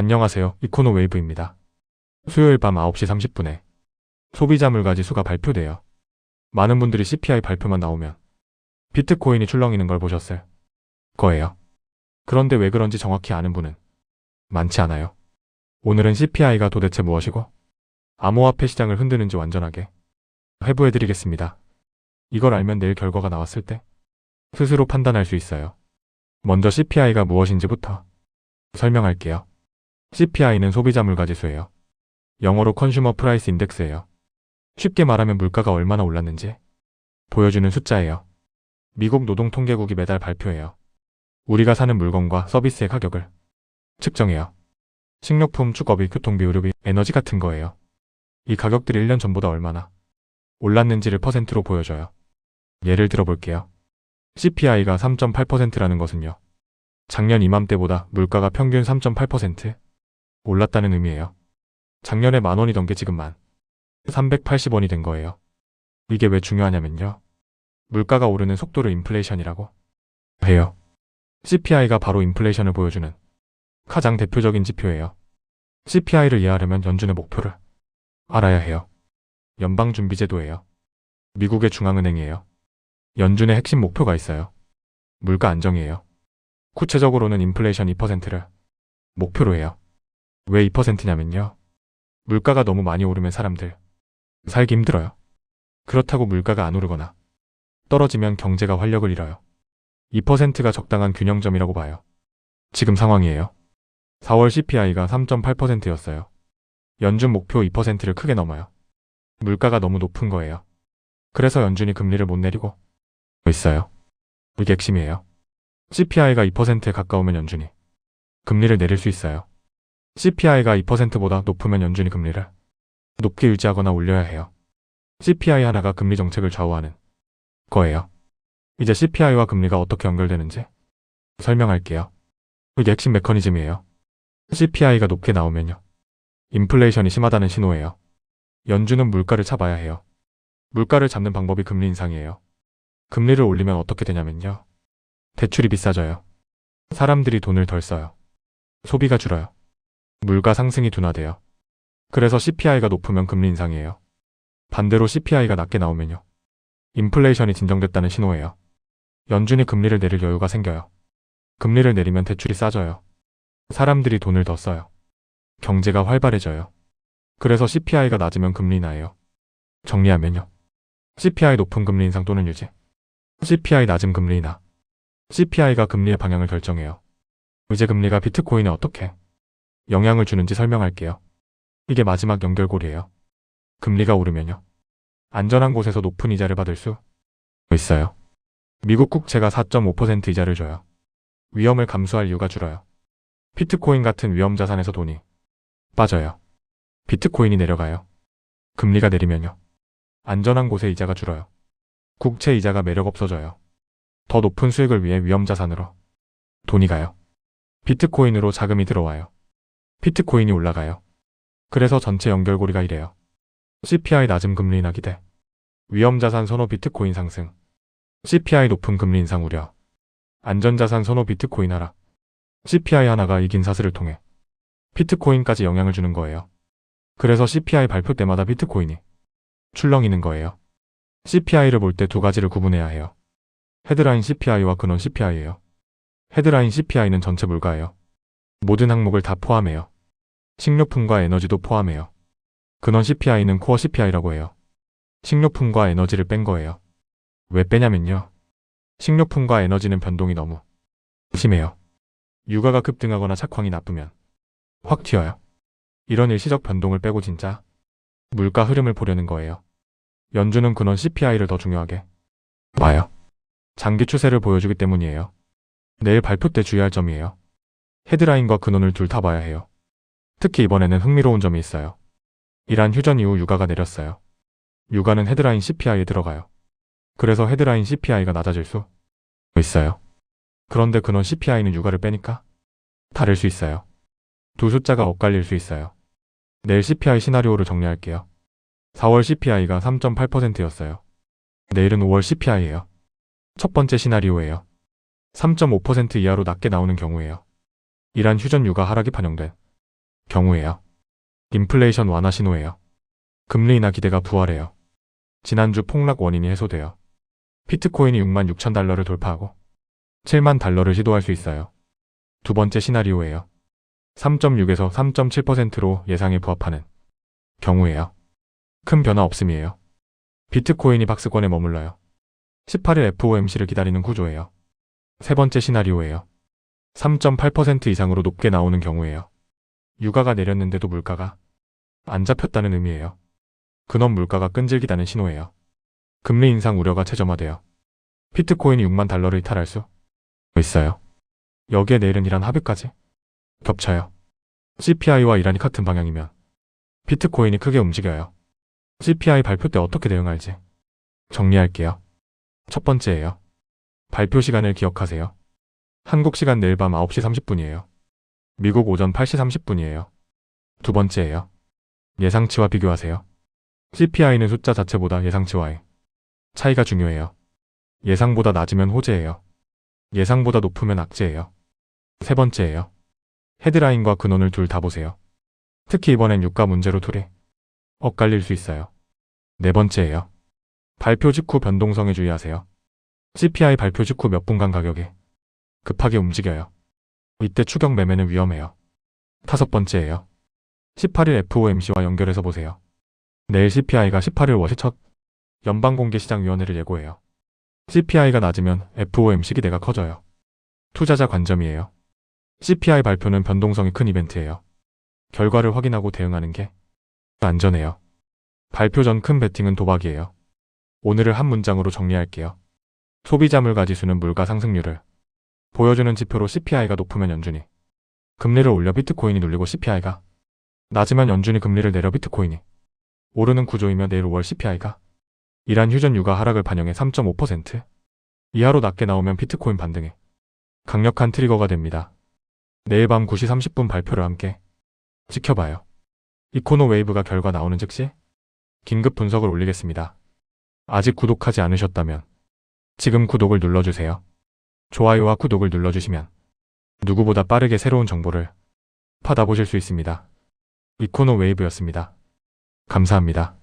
안녕하세요. 이코노 웨이브입니다. 수요일 밤 9시 30분에 소비자 물가지수가 발표돼요. 많은 분들이 CPI 발표만 나오면 비트코인이 출렁이는 걸 보셨을 거예요. 그런데 왜 그런지 정확히 아는 분은 많지 않아요. 오늘은 CPI가 도대체 무엇이고 암호화폐 시장을 흔드는지 완전하게 해부해드리겠습니다. 이걸 알면 내일 결과가 나왔을 때 스스로 판단할 수 있어요. 먼저 CPI가 무엇인지부터 설명할게요. CPI는 소비자 물가지수예요. 영어로 컨슈머 프라이스 인덱스예요. 쉽게 말하면 물가가 얼마나 올랐는지 보여주는 숫자예요. 미국 노동통계국이 매달 발표해요. 우리가 사는 물건과 서비스의 가격을 측정해요. 식료품, 주거비, 교통비, 의료비, 에너지 같은 거예요. 이 가격들이 1년 전보다 얼마나 올랐는지를 퍼센트로 보여줘요. 예를 들어 볼게요. CPI가 3.8%라는 것은요. 작년 이맘때보다 물가가 평균 3.8% 올랐다는 의미예요. 작년에 10,000원이던 게 지금 1,380원이 된 거예요. 이게 왜 중요하냐면요. 물가가 오르는 속도를 인플레이션이라고 해요. CPI가 바로 인플레이션을 보여주는 가장 대표적인 지표예요. CPI를 이해하려면 연준의 목표를 알아야 해요. 연방준비제도예요. 미국의 중앙은행이에요. 연준의 핵심 목표가 있어요. 물가 안정이에요. 구체적으로는 인플레이션 2%를 목표로 해요. 왜 2%냐면요. 물가가 너무 많이 오르면 사람들 살기 힘들어요. 그렇다고 물가가 안 오르거나 떨어지면 경제가 활력을 잃어요. 2%가 적당한 균형점이라고 봐요. 지금 상황이에요. 4월 CPI가 3.8%였어요. 연준 목표 2%를 크게 넘어요. 물가가 너무 높은 거예요. 그래서 연준이 금리를 못 내리고 있어요. 이게 핵심이에요. CPI가 2%에 가까우면 연준이 금리를 내릴 수 있어요. CPI가 2%보다 높으면 연준이 금리를 높게 유지하거나 올려야 해요. CPI 하나가 금리 정책을 좌우하는 거예요. 이제 CPI와 금리가 어떻게 연결되는지 설명할게요. 이게 핵심 메커니즘이에요. CPI가 높게 나오면요. 인플레이션이 심하다는 신호예요. 연준은 물가를 잡아야 해요. 물가를 잡는 방법이 금리 인상이에요. 금리를 올리면 어떻게 되냐면요. 대출이 비싸져요. 사람들이 돈을 덜 써요. 소비가 줄어요. 물가 상승이 둔화돼요. 그래서 CPI가 높으면 금리 인상이에요. 반대로 CPI가 낮게 나오면요. 인플레이션이 진정됐다는 신호예요. 연준이 금리를 내릴 여유가 생겨요. 금리를 내리면 대출이 싸져요. 사람들이 돈을 더 써요. 경제가 활발해져요. 그래서 CPI가 낮으면 금리 인하예요. 정리하면요. CPI 높은 금리 인상 또는 유지. CPI 낮은 금리 인하. CPI가 금리의 방향을 결정해요. 이제 금리가 비트코인에 어떻게 영향을 주는지 설명할게요. 이게 마지막 연결고리예요. 금리가 오르면요. 안전한 곳에서 높은 이자를 받을 수 있어요. 미국 국채가 4.5% 이자를 줘요. 위험을 감수할 이유가 줄어요. 비트코인 같은 위험 자산에서 돈이 빠져요. 비트코인이 내려가요. 금리가 내리면요. 안전한 곳에 이자가 줄어요. 국채 이자가 매력 없어져요. 더 높은 수익을 위해 위험 자산으로 돈이 가요. 비트코인으로 자금이 들어와요. 비트코인이 올라가요. 그래서 전체 연결고리가 이래요. CPI 낮은 금리 인하 기대. 위험자산 선호 비트코인 상승. CPI 높은 금리 인상 우려. 안전자산 선호 비트코인 하락. CPI 하나가 이긴 사슬을 통해 비트코인까지 영향을 주는 거예요. 그래서 CPI 발표 때마다 비트코인이 출렁이는 거예요. CPI를 볼 때 두 가지를 구분해야 해요. 헤드라인 CPI와 근원 CPI예요. 헤드라인 CPI는 전체 물가예요. 모든 항목을 다 포함해요. 식료품과 에너지도 포함해요. 근원 CPI는 코어 CPI라고 해요. 식료품과 에너지를 뺀 거예요. 왜 빼냐면요. 식료품과 에너지는 변동이 너무 심해요. 유가가 급등하거나 착황이 나쁘면 확 튀어요. 이런 일시적 변동을 빼고 진짜 물가 흐름을 보려는 거예요. 연준은 근원 CPI를 더 중요하게 봐요. 장기 추세를 보여주기 때문이에요. 내일 발표 때 주의할 점이에요. 헤드라인과 근원을 둘 다 봐야 해요. 특히 이번에는 흥미로운 점이 있어요. 이란 휴전 이후 유가가 내렸어요. 유가는 헤드라인 CPI에 들어가요. 그래서 헤드라인 CPI가 낮아질 수 있어요. 그런데 근원 CPI는 유가를 빼니까 다를 수 있어요. 두 숫자가 엇갈릴 수 있어요. 내일 CPI 시나리오를 정리할게요. 4월 CPI가 3.8%였어요. 내일은 5월 CPI예요. 첫 번째 시나리오예요. 3.5% 이하로 낮게 나오는 경우예요. 이란 휴전 유가 하락이 반영된 경우예요. 인플레이션 완화 신호예요. 금리 인하 기대가 부활해요. 지난주 폭락 원인이 해소돼요. 비트코인이 6만 6천 달러를 돌파하고 7만 달러를 시도할 수 있어요. 두 번째 시나리오예요. 3.6에서 3.7%로 예상에 부합하는 경우예요. 큰 변화 없음이에요. 비트코인이 박스권에 머물러요. 18일 FOMC를 기다리는 구조예요. 세 번째 시나리오예요. 3.8% 이상으로 높게 나오는 경우예요. 유가가 내렸는데도 물가가 안 잡혔다는 의미예요. 근원 물가가 끈질기다는 신호예요. 금리 인상 우려가 최점화돼요. 비트코인이 6만 달러를 이탈할 수 있어요. 여기에 내일은 이란 합의까지 겹쳐요. CPI와 이란이 같은 방향이면 비트코인이 크게 움직여요. CPI 발표 때 어떻게 대응할지 정리할게요. 첫 번째예요. 발표 시간을 기억하세요. 한국 시간 내일 밤 9시 30분이에요. 미국 오전 8시 30분이에요. 두 번째예요. 예상치와 비교하세요. CPI는 숫자 자체보다 예상치와의 차이가 중요해요. 예상보다 낮으면 호재예요. 예상보다 높으면 악재예요. 세 번째예요. 헤드라인과 근원을 둘 다 보세요. 특히 이번엔 유가 문제로 둘이 엇갈릴 수 있어요. 네 번째예요. 발표 직후 변동성에 주의하세요. CPI 발표 직후 몇 분간 가격이 급하게 움직여요. 이때 추격 매매는 위험해요. 다섯 번째예요. 18일 FOMC와 연결해서 보세요. 내일 CPI가 18일 워시 첫 연방공개시장위원회를 예고해요. CPI가 낮으면 FOMC 기대가 커져요. 투자자 관점이에요. CPI 발표는 변동성이 큰 이벤트예요. 결과를 확인하고 대응하는 게 안전해요. 발표 전 큰 베팅은 도박이에요. 오늘을 한 문장으로 정리할게요. 소비자 물가 지수는 물가 상승률을 보여주는 지표로 CPI가 높으면 연준이 금리를 올려 비트코인이 눌리고 CPI가 낮으면 연준이 금리를 내려 비트코인이 오르는 구조이며 내일 5월 CPI가 이란 휴전 유가 하락을 반영해 3.5% 이하로 낮게 나오면 비트코인 반등에 강력한 트리거가 됩니다. 내일 밤 9시 30분 발표를 함께 지켜봐요. 이코노 웨이브가 결과 나오는 즉시 긴급 분석을 올리겠습니다. 아직 구독하지 않으셨다면 지금 구독을 눌러주세요. 좋아요와 구독을 눌러주시면 누구보다 빠르게 새로운 정보를 받아보실 수 있습니다. 이코노 웨이브였습니다. 감사합니다.